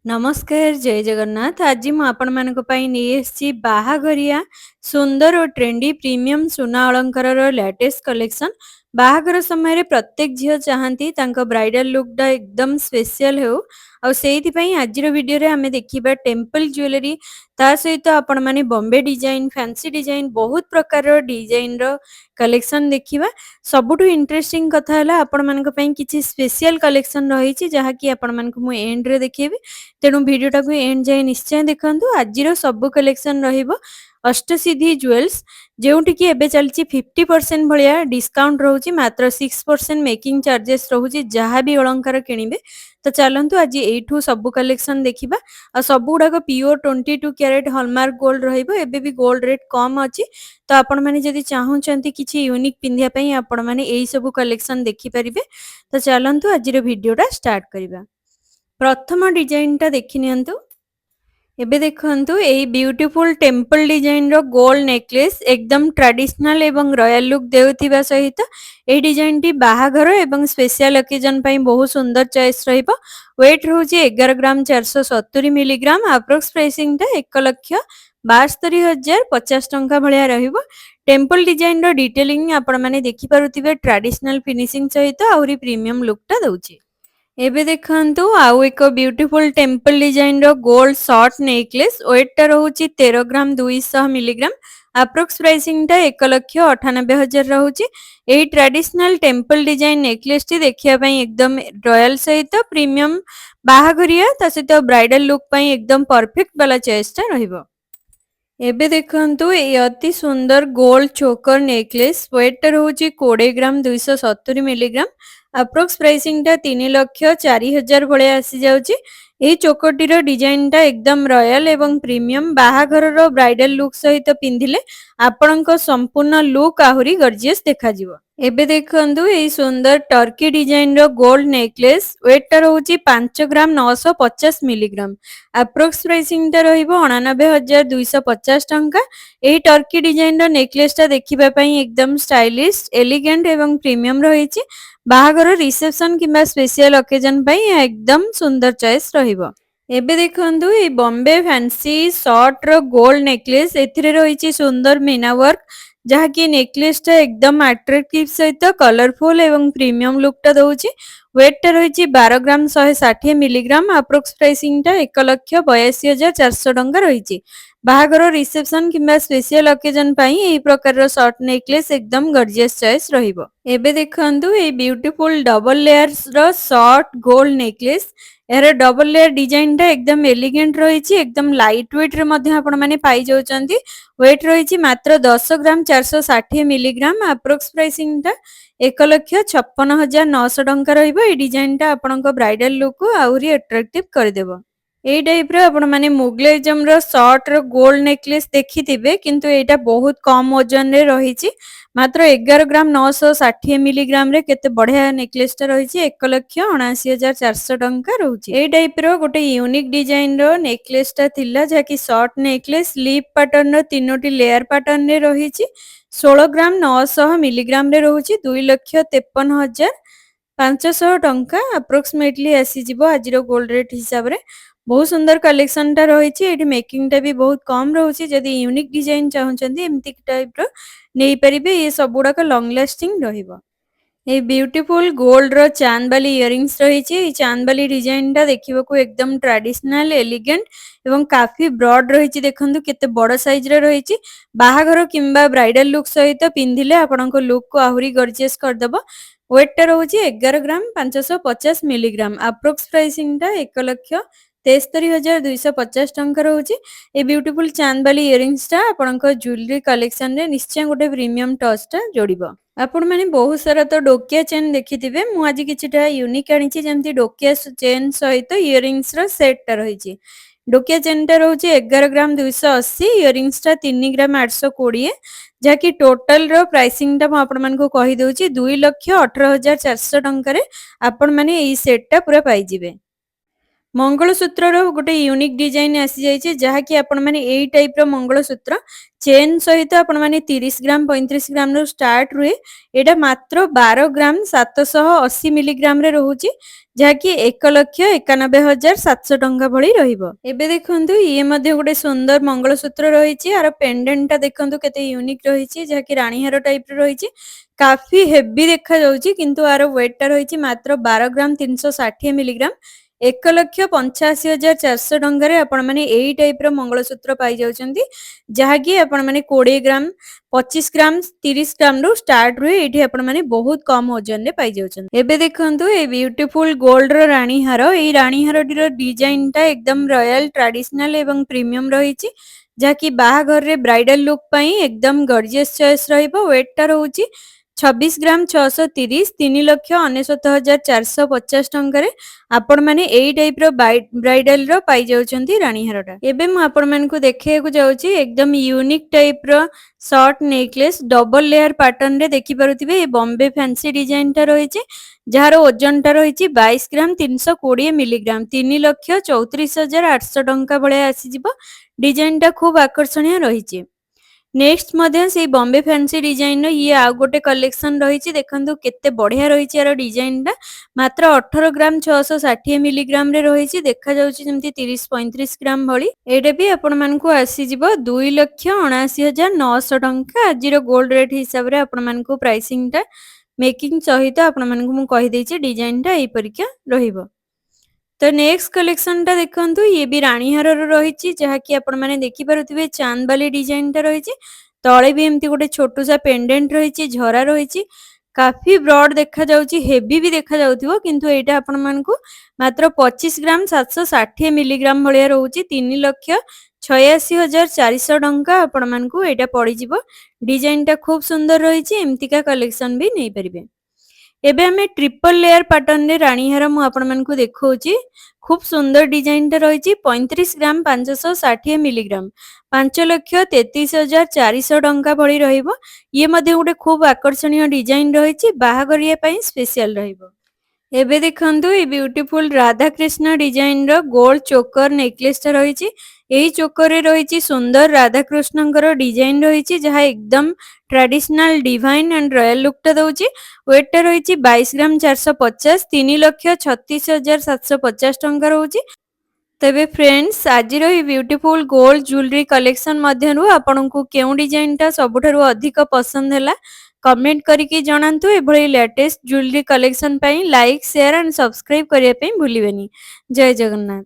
नमस्कार जय जगन्नाथ। आज मु आपण मानक पई नै एसची बाहाघरिया सुंदर और ट्रेंडी प्रीमियम सुना अलंकार लेटेस्ट कलेक्शन। बाहाघर समय रे प्रत्येक झियो चाहती तांको ब्राइडल लुक डा एकदम स्पेशल हो और सेहिति पई आजिर वीडियो रे हमें देखिबा टेम्पल ज्वेलरी ता सहित आपण माने बॉम्बे डिजाइन फैंसी डिजाइन बहुत प्रकार रो डिजाइन रो कलेक्शन देखिबा। सबुठु इंटरेस्टिंग कथा हला आपण मानक पई किछि स्पेशल कलेक्शन रहिछि जहा कि आपण मानक मु एंड रे देखिबी। तेणु भिडियोटा को एंड जाए निश्चय देखंतु। आजिर सब कलेक्शन रहिबो अष्टसिद्धि ज्वेल्स जोंटी कि एबे चलची 50% भलिया डिस्काउंट रहउची मात्र 6% मेकिंग चार्जेस रहउची जहा भी अलंकार किनिबे। तो चलंतु आज एठू सब कलेक्शन देखिबा। आ सब गुडा प्योर 22 कैरेट हॉलमार्क गोल्ड रहिबो। एबे भी गोल्ड रेट कम अछि तो आपण माने जदि चाहुचंती किछि यूनिक पिंधिया पई आपण माने एई सब कलेक्शन देखि परिबे। तो चलंतु आजिर वीडियोटा स्टार्ट करिबा। प्रथम डिजाइन टा देखि नियंतु। एबे देखंतु एई ब्यूटीफुल टेम्पल डिजाइन रो गोल्ड नेकलेस एकदम ट्रेडिशनल एवं रॉयल लुक देउथिबा सहित ए डिजाइन टी बाहाघर एवं स्पेशल ओकेजन पई बहुत सुंदर चॉइस रहिबो। वेट रहउची 11 ग्राम 470 मिलीग्राम। अप्रोक्स प्राइसिंग टा 1,72,050 टंका भलिया रहिबो। टेम्पल डिजाइन रो डिटेलिंग आपण माने देखि पारुथिबे ट्रेडिशनल फिनिशिंग सहित आउरी प्रीमियम लुक टा दउची। एबे देखंतु आउ एक ब्यूटीफुल टेम्पल डिजाइन रो गोल्ड शॉर्ट नेकलेस। वेट टा रहउची 13 ग्राम 200 मिलीग्राम। अप्रोक्स प्राइसिंग टा 1,98,000 रहउची। एही traditional temple design necklace T देखिया पई एकदम रॉयल सहित प्रीमियम बाहाघरिया ता सहित ब्राइडल लुक पई एकदम परफेक्ट वाला चॉइस टा रहिबो। एबे देखंतु ए अति सुंदर गोल्ड चोकर नेकलेस। वेट रहउची 20 ग्राम 270 मिलीग्राम। अप्रोक्स प्राइसिंग टा 3,04,000 भले आसी जाउची। एही चोकरटीर डिजाइन टा एकदम रॉयल एवं प्रीमियम बाहाघर रो ब्राइडल लुक सहित पिंधिले आपणको संपूर्ण लुक आहुरी गॉर्जियस देखा जिवो। एबे देखंतु एही सुंदर टर्की डिजाइन रो गोल्ड नेकलेस। वेट टा रहउची 5 ग्राम 950 मिलीग्राम। अप्रोक्स प्राइसिंग टा रहिबो 89,250 टंका। एही टर्की डिजाइन रो नेकलेस टा देखिबा पई एकदम स्टाइलिश एलिगेंट एवं प्रीमियम रहिछि। बाहाघर रिसेप्शन किंबा स्पेशल ओकेजन पई एकदम सुंदर चॉइस रहिबो। एबे देखंतु ए बॉम्बे फैंसी शॉर्ट रो गोल्ड नेकलेस। एथिरे रहिछि सुंदर मीना वर्क जहा कि नेकलेस टा एकदम अट्रैक्टिव सहित कलरफुल एवं प्रीमियम लुक टा दउछि। वेट टा रहिछि 12 ग्राम 160 मिलीग्राम। अप्रोक्स प्राइसिंग टा 1,82,400 टंका रहिछि। बाहाघर रिसेप्शन किंबा स्पेशल ओकेजन पई एही प्रकार रो शॉर्ट नेकलेस एकदम गॉर्जियस चॉइस रहिबो। एबे देखंतु ए ब्यूटीफुल डबल लेयर्स रो शॉर्ट गोल्ड नेकलेस। एहर डबल लेयर डिजाइन टा एकदम एलिगेंट रहिछि एकदम लाइट वेट रे मध्ये आपण माने पाई जाउचंती। वेट रहिछि मात्र 10 ग्राम 460 मिलीग्राम। अप्रोक्स प्राइसिंग टा 1,56,900 टंका रहिबो। ए डिजाइन टा आपणको ब्राइडल लुक को आउरी अट्रैक्टिव कर देबो। एई टाइप रो आपण माने मुगलेजम रो शॉर्ट रो गोल्ड नेकलेस देखिथिबे किंतु एटा बहुत कम वजन रे रहिछि। मात्र 11 ग्राम 960 मिलीग्राम रे केते बढ़िया नेकलेस टा रहिछि। 1,79,400 टंका रहउछि। एई टाइप रो गोटे यूनिक डिजाइन रो नेकलेस टा थिला जा कि शॉर्ट नेकलेस लीफ पैटर्न रो तीनोटी लेयर पैटर्न रे रहिछि। 16 ग्राम 900 मिलीग्राम रे रहउछि। 2,53,500 टंका अप्रोक्सीमेटली आसी जिवो आजिरो गोल्ड रेट हिसाब रे। बहुत सुंदर कलेक्शन टा रहिछि। एठी मेकिंग टा भी बहुत कम रहउछि। जदि यूनिक डिजाइन चाहुचंती एमति टाइप रो नेई परिबे। ये सब गुडा लॉन्ग लास्टिंग रहिबो। ए ब्यूटीफुल गोल्ड रो चांद वाली इयरिंग्स रहिछि। ए चांद वाली डिजाइन टा देखिबो एकदम ट्रेडिशनल एलिगेंट एवं काफी ब्रॉड रहिछि। देखंतु केते बड़ साइज रे रहिछि। बाहाघर किंबा ब्राइडल लुक सहित पिंधिले आपणको लुक को आहुरी गॉर्जियस कर देबो। वेट टा रहउछि 11 ग्राम 550 मिलीग्राम। अप्रोक्स प्राइसिंग टा 1,63,250 टंका रहउछि। ए ब्यूटीफुल चांद वाली इयरिंग्स टा आपणको ज्वेलरी कलेक्शन रे निश्चय गोटे प्रीमियम टच टा जोड़िबो। आपण माने बहुत सारा तो डोकिया चेन देखिथिबे। मु आज किछिटा यूनिक आनिछि जेमति डोकिया चेन सहित इयरिंग्स रो सेट टा रहिछि। डोकिया चेन टा रहउछि 11 ग्राम 280। इयरिंग्स टा 3 ग्राम 820 जाकि टोटल रो प्राइसिंग टा म आपण मानको कहि दउछि 2,18,400 टंका रे आपण माने एई सेट टा पूरा पाई जिवे। ମଙ୍ଗଳସୂତ୍ରର ଗୋଟେ ୟୁନିକ୍ ଡିଜାଇନ ଆସିଯାଇଛି ଯାହାକି ଆପଣମାନେ ଏଇ ଟାଇପର ମଙ୍ଗଳସୂତ୍ର ଚେନ୍ ସହିତ ଆପଣମାନେ 30 ଗ୍ରାମ 35 ଗ୍ରାମରୁ ଷ୍ଟାର୍ଟ ରୁହେ। ଏଇଟା ମାତ୍ର 12 ଗ୍ରାମ 780 ମିଲିଗ୍ରାମରେ ରହୁଛି ଯାହାକି 1,91,700 ଟଙ୍କା ଭଳି ରହିବ। ଏବେ ଦେଖନ୍ତୁ ଇଏ ମଧ୍ୟ ଗୋଟେ ସୁନ୍ଦର ମଙ୍ଗଳସୂତ୍ର ରହିଛି। ଆର ପେଣ୍ଡେଣ୍ଟଟା ଦେଖନ୍ତୁ କେତେ ୟୁନିକ୍ ରହିଛି ଯାହାକି ରାଣୀହାର ଟାଇପର ରହିଛି। କାଫି ହେଭି ଦେଖାଯାଉଛି କିନ୍ତୁ ଆର ୱେଟଟା ରହିଛି ମାତ୍ର 12 ଗ୍ରାମ 360 ମିଲିଗ୍ରାମ। 1,85,400 ଟଙ୍କାରେ ଆପଣମାନେ ଏଇ ଟାଇପର ମଙ୍ଗଳସୂତ୍ର ପାଇଯାଉଛନ୍ତି ଯାହାକି ଆପଣମାନେ 20 ଗ୍ରାମ 25 ଗ୍ରାମ 30 ଗ୍ରାମରୁ ଷ୍ଟାର୍ଟ ରୁହେ। ଏଇଠି ଆପଣମାନେ ବହୁତ କମ ଓଜନରେ ପାଇଯାଉଛନ୍ତି। ଏବେ ଦେଖନ୍ତୁ ଏ ବ୍ୟୁଟିଫୁଲ ଗୋଲ୍ଡର ରାଣୀହାର। ଏଇ ରାଣୀହାରଟିର ଡିଜାଇନଟା ଏକଦମ ରୟାଲ ଟ୍ରାଡିସନାଲ ଏବଂ ପ୍ରିମିୟମ ରହିଛି ଯାହାକି ବାହାଘରରେ ବ୍ରାଇଡାଲ ଲୁକ୍ ପାଇଁ ଏକଦମ ଗର୍ଜିୟସ୍ ଚଏସ୍ ରହିବ। ୱେଟଟା ରହୁଛି 26 ଗ୍ରାମ 630 3,99,450 ଟଙ୍କାରେ ଆପଣମାନେ ଏଇ ଟାଇପର ବ୍ରାଇଡାଲର ପାଇଯାଉଛନ୍ତି ରାଣୀହାରଟା। ଏବେ ମୁଁ ଆପଣମାନଙ୍କୁ ଦେଖେଇବାକୁ ଯାଉଛି ଏକଦମ ୟୁନିକ୍ ଟାଇପର ସର୍ଟ ନେକଲେସ୍ ଡବଲ ଲେୟାର ପାଟର୍ନରେ ଦେଖିପାରୁଥିବେ। ଏ ବମ୍ବେ ଫ୍ୟାନ୍ସି ଡିଜାଇନଟା ରହିଛି ଯାହାର ଓଜନଟା ରହିଛି 22 ଗ୍ରାମ 320 ମିଲିଗ୍ରାମ 3,34,800 ଟଙ୍କା ଭଳିଆ ଆସିଯିବ। ଡିଜାଇନଟା ଖୁବ ଆକର୍ଷଣୀୟ ରହିଛି। ନେକ୍ସଟ ମଧ୍ୟ ସେଇ ବମ୍ବେ ଫ୍ୟାନ୍ସି ଡିଜାଇନର ଇଏ ଆଉ ଗୋଟେ କଲେକ୍ସନ ରହିଛି। ଦେଖନ୍ତୁ କେତେ ବଢିଆ ରହିଛି ଆର ଡିଜାଇନଟା। ମାତ୍ର 18 ଗ୍ରାମ 660 ମିଲିଗ୍ରାମରେ ରହିଛି। ଦେଖାଯାଉଛି ଯେମିତି 30-35 ଗ୍ରାମ ଭଳି। ଏଇଟା ବି ଆପଣମାନଙ୍କୁ ଆସିଯିବ 2,79,900 ଟଙ୍କା। ଆଜିର ଗୋଲ୍ଡ ରେଟ୍ ହିସାବରେ ଆପଣମାନଙ୍କୁ ପ୍ରାଇସିଂଟା ମେକିଂ ସହିତ ଆପଣମାନଙ୍କୁ ମୁଁ କହିଦେଇଛି ଡିଜାଇନଟା ଏଇପରିକା ରହିବ। ତ ନେକ୍ସଟ କଲେକ୍ସନଟା ଦେଖନ୍ତୁ ଇଏ ବି ରାଣୀହାରର ରହିଛି ଯାହାକି ଆପଣମାନେ ଦେଖିପାରୁଥିବେ ଚାନ୍ଦବାଲି ଡିଜାଇନଟା ରହିଛି। ତଳେ ବି ଏମିତି ଗୋଟେ ଛୋଟସା ପେଣ୍ଡେଣ୍ଟ ରହିଛି ଝରା ରହିଛି। କାଫି ବ୍ରଡ ଦେଖାଯାଉଛି ହେଭି ବି ଦେଖାଯାଉଥିବ କିନ୍ତୁ ଏଇଟା ଆପଣମାନଙ୍କୁ ମାତ୍ର 25 ଗ୍ରାମ 760 ମିଲିଗ୍ରାମ ଭଳିଆ ରହୁଛି। 3,86,400 ଟଙ୍କା ଆପଣମାନଙ୍କୁ ଏଇଟା ପଡିଯିବ। ଡିଜାଇନଟା ଖୁବ ସୁନ୍ଦର ରହିଛି। ଏମିତିକା କଲେକ୍ସନ ବି ନେଇପାରିବେ। ଏବେ ଆମେ ଟ୍ରିପଲ ଲେୟାର ପାଟର୍ନରେ ରାଣୀହାର ମୁଁ ଆପଣମାନଙ୍କୁ ଦେଖାଉଛି। ଖୁବ ସୁନ୍ଦର ଡିଜାଇନଟା ରହିଛି 35 ଗ୍ରାମ 560 ମିଲିଗ୍ରାମ 5,33,400 ଟଙ୍କା ଭଳି ରହିବ। ଇଏ ମଧ୍ୟ ଗୋଟେ ଖୁବ ଆକର୍ଷଣୀୟ ଡିଜାଇନ ରହିଛି ବାହାଘରିଆ ପାଇଁ ସ୍ପେଶାଲ ରହିବ। ଏବେ ଦେଖନ୍ତୁ ଏ ବ୍ୟୁଟିଫୁଲ ରାଧାକୃଷ୍ଣ ଡିଜାଇନର ଗୋଲ୍ଡ ଚୋକର ନେକଲେସଟା ରହିଛି। ଏହି ଚୋକରରେ ରହିଛି ସୁନ୍ଦର ରାଧାକୃଷ୍ଣଙ୍କର ଡିଜାଇନ ରହିଛି ଯାହା ଏକଦମ ଟ୍ରାଡିସନାଲ ଡିଭାଇନ ଆଣ୍ଡ ରୟାଲ ଲୁକଟା ଦଉଛି। ୱେଟଟା ରହିଛି 22 ଗ୍ରାମ 450 3,36,750 ଟଙ୍କା ରହୁଛି। ତେବେ ଫ୍ରେଣ୍ଡସ୍ ଆଜିର ଏହି ବ୍ୟୁଟିଫୁଲ ଗୋଲ୍ଡ ଜୁଏଲାରୀ କଲେକ୍ସନ ମଧ୍ୟରୁ ଆପଣଙ୍କୁ କେଉଁ ଡିଜାଇନଟା ସବୁଠାରୁ ଅଧିକ ପସନ୍ଦ ହେଲା କମେଣ୍ଟ କରିକି ଜଣାନ୍ତୁ। ଏଭଳି ଲେଟେଷ୍ଟ ଜୁଏଲାରୀ କଲେକ୍ସନ ପାଇଁ ଲାଇକ୍ ସେୟାର ଆଣ୍ଡ ସବସ୍କ୍ରାଇବ କରିବା ପାଇଁ ଭୁଲିବେନି। ଜୟ ଜଗନ୍ନାଥ।